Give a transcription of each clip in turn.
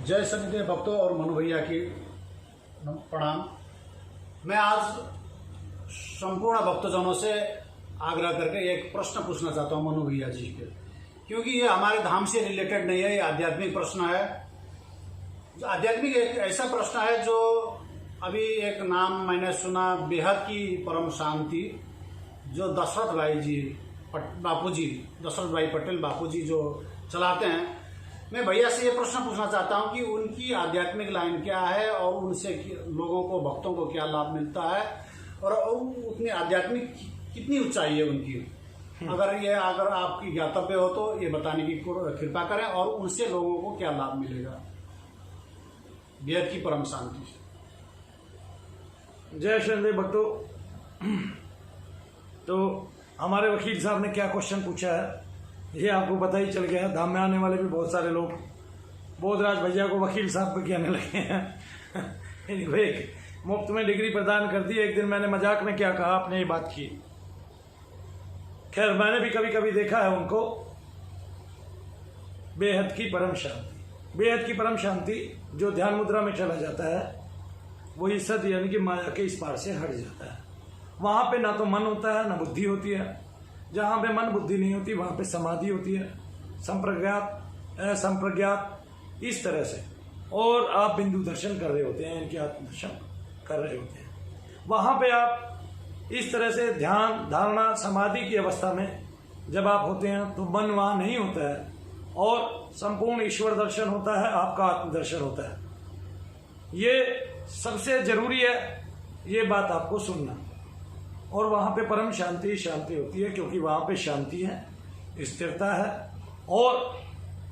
जय सनिदेव भक्तों और मनु भैया की प्रणाम। मैं आज संपूर्ण भक्तजनों से आग्रह करके एक प्रश्न पूछना चाहता हूं मनु भैया जी के, क्योंकि ये हमारे धाम से रिलेटेड नहीं है, ये आध्यात्मिक प्रश्न है। आध्यात्मिक एक ऐसा प्रश्न है जो अभी एक नाम मैंने सुना, बेहद की परम शांति, जो दशरथ भाई जी बापूजी, दशरथ भाई पटेल बापूजी जो चलाते हैं। मैं भैया से ये प्रश्न पूछना चाहता हूं कि उनकी आध्यात्मिक लाइन क्या है और उनसे लोगों को, भक्तों को क्या लाभ मिलता है और उतनी आध्यात्मिक कितनी ऊंचाई है उनकी। अगर आपकी ज्ञातव्य हो तो ये बताने की कृपा करें और उनसे लोगों को क्या लाभ मिलेगा बेहद की परम शांति से। जय श्री भक्तों। तो हमारे वकील साहब ने क्या क्वेश्चन पूछा है ये आपको पता ही चल गया है। धाम में आने वाले भी बहुत सारे लोग बोधराज भैया को वकील साहब पे कहने लगे हैं। एक मुफ्त में डिग्री प्रदान कर दी। एक दिन मैंने मजाक में क्या कहा, आपने ये बात की। खैर, मैंने भी कभी कभी देखा है उनको। बेहद की परम शांति, बेहद की परम शांति, जो ध्यान मुद्रा में चला जाता है वही सद यानी कि माया के इस पार से हट जाता है। वहां पे ना तो मन होता है ना बुद्धि होती है। जहां पे मन बुद्धि नहीं होती वहां पे समाधि होती है, संप्रज्ञात असंप्रज्ञात, इस तरह से। और आप बिंदु दर्शन कर रहे होते हैं, इनके आत्म दर्शन कर रहे होते हैं। वहां पे आप इस तरह से ध्यान धारणा समाधि की अवस्था में जब आप होते हैं तो मन वहां नहीं होता है और संपूर्ण ईश्वर दर्शन होता है, आपका आत्मदर्शन होता है। ये सबसे जरूरी है, ये बात आपको सुनना। और वहां पे परम शांति शांति होती है, क्योंकि वहां पे शांति है, स्थिरता है। और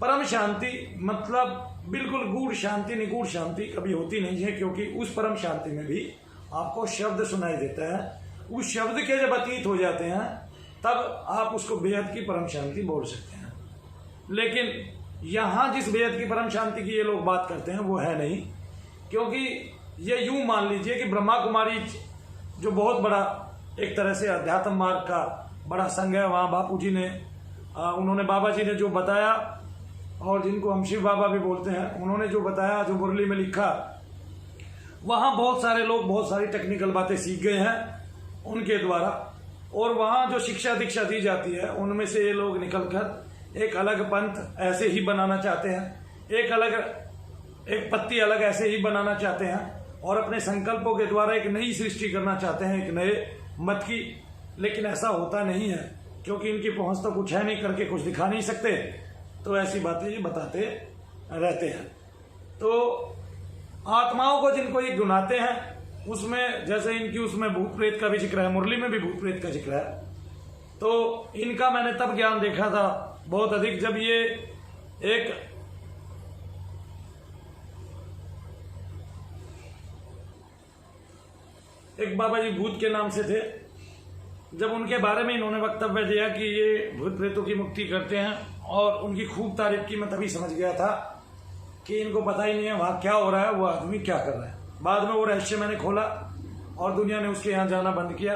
परम शांति मतलब बिल्कुल गूढ़ शांति, निगूढ़ शांति कभी होती नहीं है, क्योंकि उस परम शांति में भी आपको शब्द सुनाई देता है। उस शब्द के जब अतीत हो जाते हैं तब आप उसको बेहद की परम शांति बोल सकते हैं। लेकिन यहां जिस बेहद की परम शांति की ये लोग बात करते हैं वो है नहीं, क्योंकि ये यूं मान लीजिए कि ब्रह्मा कुमारी जो बहुत बड़ा एक तरह से अध्यात्म मार्ग का बड़ा संघ है, वहाँ बापूजी ने उन्होंने बाबा जी ने जो बताया, और जिनको हम शिव बाबा भी बोलते हैं, उन्होंने जो बताया, जो मुरली में लिखा, वहाँ बहुत सारे लोग बहुत सारी टेक्निकल बातें सीख गए हैं उनके द्वारा। और वहाँ जो शिक्षा दीक्षा दी जाती है उनमें से ये लोग निकलकर एक अलग पंथ ऐसे ही बनाना चाहते हैं, एक पत्ती अलग ऐसे ही बनाना चाहते हैं और अपने संकल्पों के द्वारा एक नई सृष्टि करना चाहते हैं, एक नए मत की। लेकिन ऐसा होता नहीं है, क्योंकि इनकी पहुंच तो कुछ है नहीं, करके कुछ दिखा नहीं सकते, तो ऐसी बातें ये बताते रहते हैं। तो आत्माओं को जिनको ये गुनाते हैं, उसमें जैसे इनकी उसमें भूत प्रेत का भी जिक्र है, मुरली में भी भूत प्रेत का जिक्र है। तो इनका मैंने तब ज्ञान देखा था बहुत अधिक, जब ये एक बाबा जी भूत के नाम से थे। जब उनके बारे में इन्होंने वक्तव्य दिया कि ये भूत प्रेतों की मुक्ति करते हैं और उनकी खूब तारीफ की, मैं तभी समझ गया था कि इनको पता ही नहीं है वहाँ क्या हो रहा है, वो आदमी क्या कर रहा है। बाद में वो रहस्य मैंने खोला और दुनिया ने उसके यहाँ जाना बंद किया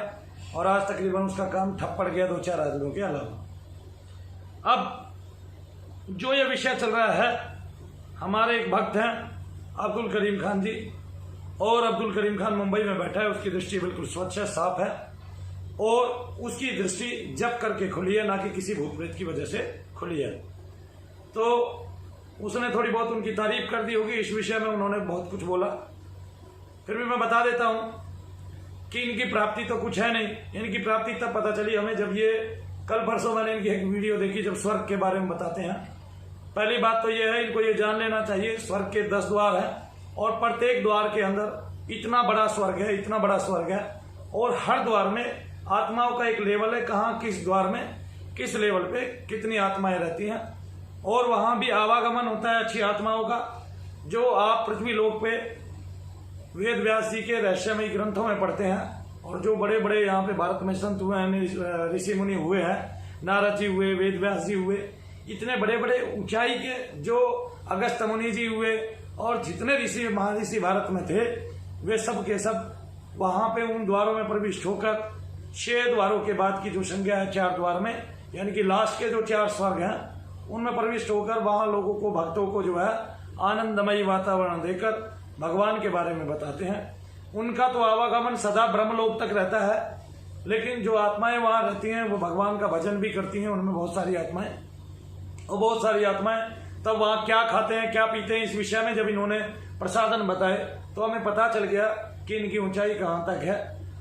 और आज तकरीबन उसका काम ठप पड़ गया 2-4 आदमियों के अलावा। अब जो ये विषय चल रहा है, हमारे एक भक्त हैं अब्दुल करीम खान जी, और अब्दुल करीम खान मुंबई में बैठा है। उसकी दृष्टि बिल्कुल स्वच्छ है, साफ है, और उसकी दृष्टि जप करके खुली है, ना कि किसी भूत प्रेत की वजह से खुली है। तो उसने थोड़ी बहुत उनकी तारीफ कर दी होगी, इस विषय में उन्होंने बहुत कुछ बोला। फिर भी मैं बता देता हूं कि इनकी प्राप्ति तो कुछ है नहीं। इनकी प्राप्ति तब पता चली हमें जब ये कल परसों मैंने इनकी एक वीडियो देखी, जब स्वर्ग के बारे में बताते हैं। पहली बात तो यह है, इनको ये जान लेना चाहिए स्वर्ग के 10 द्वार हैं और प्रत्येक द्वार के अंदर इतना बड़ा स्वर्ग है, इतना बड़ा स्वर्ग है, और हर द्वार में आत्माओं का एक लेवल है, कहाँ किस द्वार में किस लेवल पे कितनी आत्माएं रहती हैं। और वहां भी आवागमन होता है अच्छी आत्माओं का, जो आप पृथ्वी लोक पे वेद व्यास जी के रहस्यमयी ग्रंथों में पढ़ते हैं। और जो बड़े बड़े यहाँ पे भारत में संत हुए हैं, ऋषि मुनि हुए हैं, नारद जी हुए, वेद व्यास जी हुए, इतने बड़े बड़े ऊंचाई के जो अगस्त मुनि जी हुए, और जितने ऋषि महर्षि भारत में थे, वे सब के सब वहां पे उन द्वारों में प्रविष्ट होकर 6 द्वारों के बाद की जो संख्या है 4 द्वार में, यानी कि लास्ट के जो 4 स्वर्ग हैं उनमें प्रविष्ट होकर वहां लोगों को, भक्तों को जो है आनंदमयी वातावरण देकर भगवान के बारे में बताते हैं। उनका तो आवागमन सदा ब्रह्मलोक तक रहता है, लेकिन जो आत्माएं वहां रहती हैं वो भगवान का भजन भी करती हैं। उनमें बहुत सारी आत्माएं, और बहुत सारी आत्माएं तब वहां क्या खाते हैं क्या पीते हैं, इस विषय में जब इन्होंने प्रसादन बताए तो हमें पता चल गया कि इनकी ऊंचाई कहाँ तक है।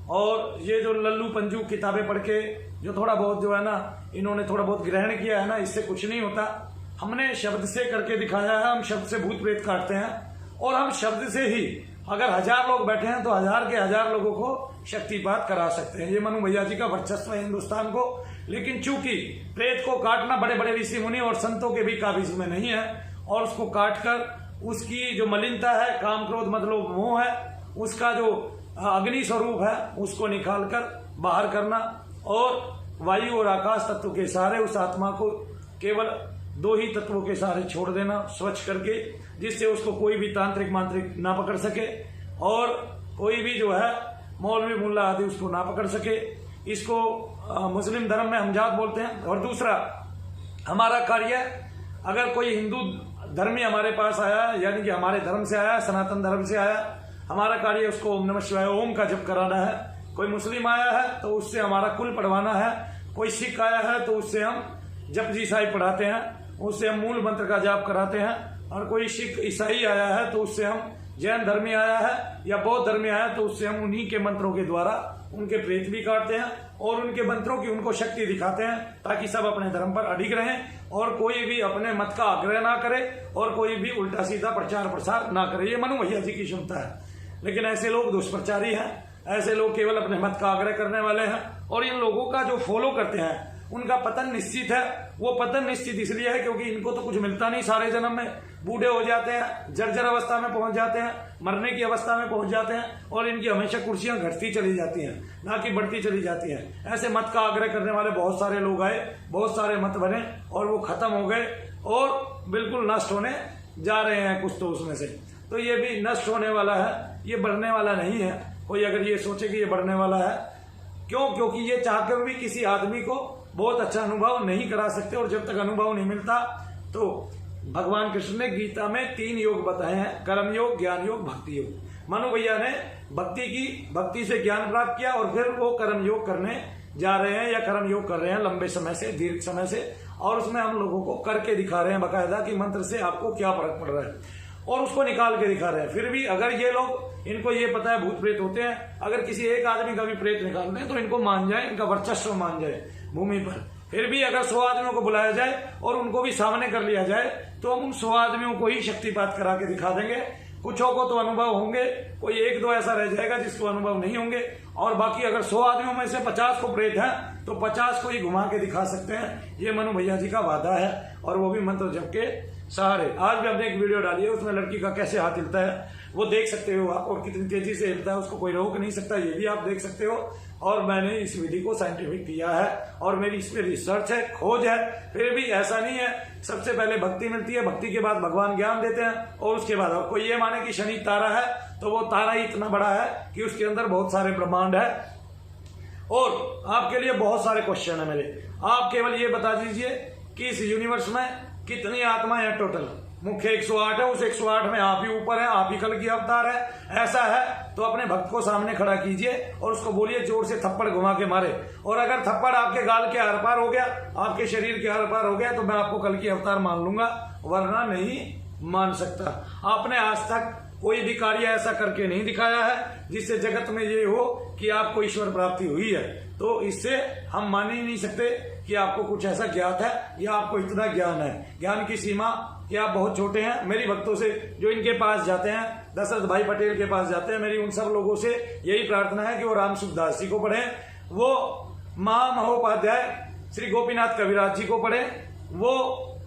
और ये जो लल्लू पंजू किताबें पढ़ के जो थोड़ा बहुत जो है ना इन्होंने थोड़ा बहुत ग्रहण किया है ना, इससे कुछ नहीं होता। हमने शब्द से करके दिखाया है। हम शब्द से भूत प्रेत काटते हैं और हम शब्द से ही अगर 1000 लोग बैठे हैं तो 1000 के 1000 लोगों को शक्तिपात करा सकते हैं। ये मनु भैया जी का वर्चस्व है हिंदुस्तान को। लेकिन चूंकि प्रेत को काटना बड़े बड़े ऋषि मुनि और संतों के भी काबिज में नहीं है, और उसको काटकर उसकी जो मलिनता है, काम क्रोध मतलब मोह है, उसका जो अग्नि स्वरूप है उसको निकालकर बाहर करना, और वायु और आकाश तत्व के सहारे उस आत्मा को केवल 2 ही तत्वों के सहारे छोड़ देना स्वच्छ करके, जिससे उसको कोई भी तांत्रिक मांत्रिक ना पकड़ सके और कोई भी जो है मौलवी मुल्ला आदि उसको ना पकड़ सके। इसको मुस्लिम धर्म में हमजात बोलते हैं। और दूसरा हमारा कार्य, अगर कोई हिंदू धर्मी हमारे पास आया यानी कि हमारे धर्म से आया, सनातन धर्म से आया, हमारा कार्य उसको ओम नमः शिवाय ओम का जप कराना है। कोई मुस्लिम आया है तो उससे हमारा कुल पढ़वाना है। कोई सिख आया है तो उससे हम जपजी साहिब पढ़ाते हैं, उससे हम मूल मंत्र का जाप कराते हैं। और कोई सिख ईसाई आया है तो उससे हम, जैन धर्मी आया है या बौद्ध धर्मी आया है तो उससे हम उन्हीं के मंत्रों के द्वारा उनके प्रेत भी काटते हैं और उनके मंत्रों की उनको शक्ति दिखाते हैं, ताकि सब अपने धर्म पर अडिग रहें और कोई भी अपने मत का आग्रह ना करे और कोई भी उल्टा सीधा प्रचार प्रसार ना करे। ये मनु भैया जी की क्षमता है। लेकिन ऐसे लोग दुष्प्रचारी हैं, ऐसे लोग केवल अपने मत का आग्रह करने वाले हैं, और इन लोगों का जो फॉलो करते हैं उनका पतन निश्चित है। वो पतन निश्चित इसलिए है क्योंकि इनको तो कुछ मिलता नहीं, सारे जन्म में बूढ़े हो जाते हैं, जर्जर अवस्था में पहुंच जाते हैं, मरने की अवस्था में पहुंच जाते हैं, और इनकी हमेशा कुर्सियां घटती चली जाती हैं ना कि बढ़ती चली जाती हैं। ऐसे मत का आग्रह करने वाले बहुत सारे लोग आए, बहुत सारे मत बने और वो खत्म हो गए और बिल्कुल नष्ट होने जा रहे हैं कुछ तो उसमें से। तो ये भी नष्ट होने वाला है, ये बढ़ने वाला नहीं है। कोई अगर ये सोचे कि ये बढ़ने वाला है, क्यों? क्योंकि ये चाहकर भी किसी आदमी को बहुत अच्छा अनुभव नहीं करा सकते, और जब तक अनुभव नहीं मिलता तो भगवान कृष्ण ने गीता में 3 योग बताए हैं, कर्म योग, ज्ञान योग, भक्ति योग। मनु भैया ने भक्ति की, भक्ति से ज्ञान प्राप्त किया और फिर वो कर्म योग करने जा रहे हैं या कर्म योग कर रहे हैं लंबे समय से, दीर्घ समय से, और उसमें हम लोगों को करके दिखा रहे हैं बकायदा कि मंत्र से आपको क्या फर्क पड़ रहा है, और उसको निकाल के दिखा रहे हैं। फिर भी अगर ये लोग, इनको ये पता है भूत प्रेत होते हैं, अगर किसी एक आदमी का भी प्रेत निकाल दें तो इनको मान जाए, इनका वर्चस्व मान जाए भूमि पर। फिर भी अगर 100 आदमियों को बुलाया जाए और उनको भी सामने कर लिया जाए तो हम उन 100 आदमियों को ही शक्तिपात करा के दिखा देंगे। कुछों को तो अनुभव होंगे, कोई 1-2 ऐसा रह जाएगा जिसको अनुभव नहीं होंगे, और बाकी अगर 100 आदमियों में से 50 को प्रेत है तो 50 को ही घुमा के दिखा सकते हैं। ये मनु भैया जी का वादा है, और वो भी मंत्र जप के सहारे। आज भी हमने एक वीडियो डाली है, उसमें लड़की का कैसे हाथ हिलता है वो देख सकते हो आप, और कितनी तेजी से हिलता है उसको कोई रोक नहीं सकता, ये भी आप देख सकते हो। और मैंने इस विधि को साइंटिफिक किया है और मेरी इसमें रिसर्च है, खोज है। फिर भी ऐसा नहीं है, सबसे पहले भक्ति मिलती है, भक्ति के बाद भगवान ज्ञान देते हैं, और उसके बाद कोई ये माने कि शनि तारा है तो वो तारा ही इतना बड़ा है कि उसके अंदर बहुत सारे ब्रह्मांड है। और आपके लिए बहुत सारे क्वेश्चन है मेरे, आप केवल ये बता दीजिए कि इस यूनिवर्स में कितनी आत्माएं हैं टोटल। मुख्य 108 है, उस 108 में आप ही ऊपर है, आप ही कल की अवतार है। ऐसा है तो अपने भक्त को सामने खड़ा कीजिए और उसको बोलिए जोर से थप्पड़ घुमा के मारे, और अगर थप्पड़ आपके गाल के आर पार हो गया, आपके शरीर के आर पार हो गया, तो मैं आपको कल की अवतार मान लूंगा, वरना नहीं मान सकता। आपने आज तक कोई भी कार्य ऐसा करके नहीं दिखाया है जिससे जगत में ये हो कि आपको ईश्वर प्राप्ति हुई है, तो इससे हम मान ही नहीं सकते कि आपको कुछ ऐसा ज्ञात है या आपको इतना ज्ञान है। ज्ञान की सीमा कि आप बहुत छोटे हैं। मेरी भक्तों से जो इनके पास जाते हैं, दशरथ भाई पटेल के पास जाते हैं, मेरी उन सब लोगों से यही प्रार्थना है कि वो राम सुखदास जी को पढ़ें, वो महामहोपाध्याय श्री गोपीनाथ कविराज जी को पढ़ें, वो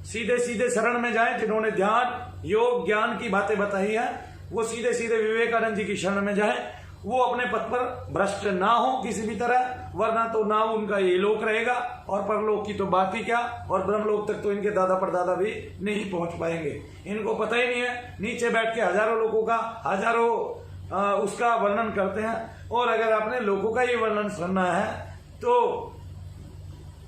सीधे सीधे शरण में जाएं जिन्होंने ध्यान योग ज्ञान की बातें बताई हैं, वो सीधे सीधे विवेकानंद जी की शरण में जाएं। वो अपने पथ पर भ्रष्ट ना हो किसी भी तरह, वरना तो ना उनका ये लोक रहेगा और परलोक की तो बात ही क्या, और ब्रह्मलोक तक तो इनके दादा परदादा भी नहीं पहुंच पाएंगे। इनको पता ही नहीं है, नीचे बैठ के हजारों लोगों का उसका वर्णन करते हैं। और अगर आपने लोगों का ये वर्णन सुनना है तो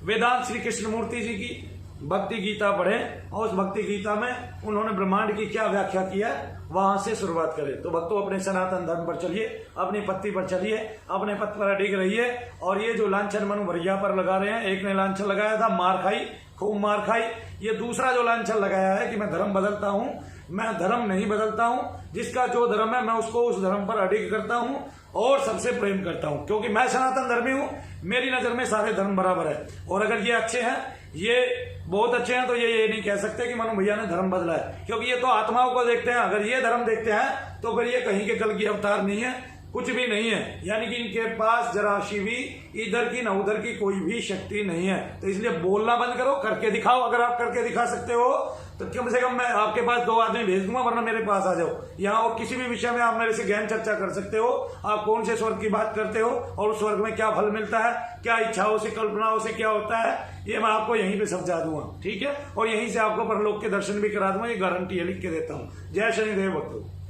वेदांत श्री कृष्णमूर्ति जी की भक्ति गीता पढ़ें और उस भक्ति गीता में उन्होंने ब्रह्मांड की क्या व्याख्या की है वहां से शुरुआत करें। तो भक्तों अपने सनातन धर्म पर चलिए, अपनी पत्ती पर चलिए, अपने पथ पर अडिग रहिए। और ये जो लांछन मनु भैया पर लगा रहे हैं, एक ने लांछन लगाया था मार खाई, खूब मार खाई। ये दूसरा जो लांछन लगाया है कि मैं धर्म बदलता हूं, मैं धर्म नहीं बदलता हूं, जिसका जो धर्म है मैं उसको उस धर्म पर अडिग करता हूं और सबसे प्रेम करता हूं, क्योंकि मैं सनातन धर्मी हूं। मेरी नजर में सारे धर्म बराबर है। और अगर ये अच्छे हैं, ये बहुत अच्छे हैं, तो ये नहीं कह सकते कि मनु भैया ने धर्म बदला है, क्योंकि ये तो आत्माओं को देखते हैं। अगर ये धर्म देखते हैं तो फिर ये कहीं के कल की अवतार नहीं है, कुछ भी नहीं है। यानी कि इनके पास जरा सी भी इधर की न उधर की कोई भी शक्ति नहीं है। तो इसलिए बोलना बंद करो, करके दिखाओ। अगर आप करके दिखा सकते हो तो कम से कम मैं आपके पास 2 आदमी भेज दूंगा, वरना मेरे पास आ जाओ। यहाँ और किसी भी विषय में आप मेरे से गहन चर्चा कर सकते हो। आप कौन से स्वर्ग की बात करते हो और उस स्वर्ग में क्या फल मिलता है, क्या इच्छाओं से कल्पनाओं से क्या होता है, ये मैं आपको यहीं पे समझा दूंगा, ठीक है। और यहीं से आपको परलोक के दर्शन भी करा दूंगा, ये गारंटी है, लिख के देता हूँ। जय शनिदेव भक्तों।